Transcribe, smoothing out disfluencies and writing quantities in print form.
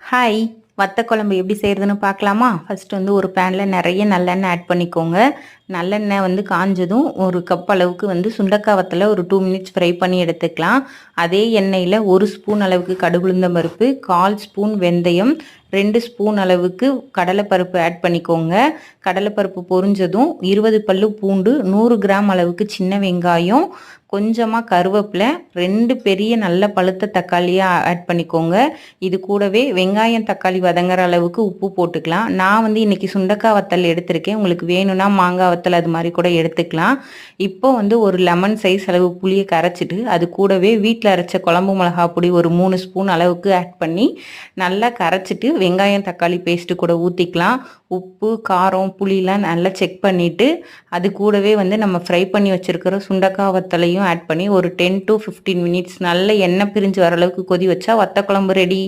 Hi! வத்த குழம்பு எப்படி செய்கிறதுன்னு பார்க்கலாமா? ஃபர்ஸ்ட் வந்து ஒரு பேனில் நிறைய நல்லெண்ணெய் ஆட் பண்ணிக்கோங்க. நல்லெண்ணெய் வந்து காஞ்சதும் ஒரு கப் அளவுக்கு வந்து சுண்டக்காய் வத்தலை ஒரு 2 மினிட்ஸ் ஃப்ரை பண்ணி எடுத்துக்கலாம். அதே எண்ணெயில் 1 ஸ்பூன் அளவுக்கு கடுகுளுந்தம் பருப்பு, 1/4 ஸ்பூன் வெந்தயம், 2 ஸ்பூன் அளவுக்கு கடலைப்பருப்பு ஆட் பண்ணிக்கோங்க. கடலைப்பருப்பு பொரிஞ்சதும் 20 பல்லு பூண்டு, 100 கிராம் அளவுக்கு சின்ன வெங்காயம், கொஞ்சமாக கருவேப்பிலை, 2 பெரிய நல்ல பழுத்த தக்காளியாக ஆட் பண்ணிக்கோங்க. இது கூடவே வெங்காயம் தக்காளி வதங்குற அளவுக்கு உப்பு போட்டுக்கலாம். நான் வந்து இன்னைக்கு சுண்டக்காய் வத்தல் எடுத்திருக்கேன். உங்களுக்கு வேணும்னா மாங்காய் வத்தல் அது மாதிரி கூட எடுத்துக்கலாம். இப்போ வந்து ஒரு லெமன் சைஸ் அளவு புளியை கரைச்சிட்டு அது கூடவே வீட்டில் அரைச்ச குழம்பு மிளகா பொடி ஒரு 3 ஸ்பூன் அளவுக்கு ஆட் பண்ணி நல்லா கரைச்சிட்டு வெங்காயம் தக்காளி பேஸ்ட்டு கூட ஊற்றிக்கலாம். உப்பு காரம் புளிலாம் நல்லா செக் பண்ணிவிட்டு அது கூடவே வந்து நம்ம ஃப்ரை பண்ணி வச்சுருக்கிற சுண்டக்காய் வத்தலையும் ஆட் பண்ணி ஒரு 10 to 15 மினிட்ஸ் நல்ல எண்ணெய் பிரிஞ்சு வர அளவுக்கு கொதி வச்சா வத்த குழம்பு ரெடி.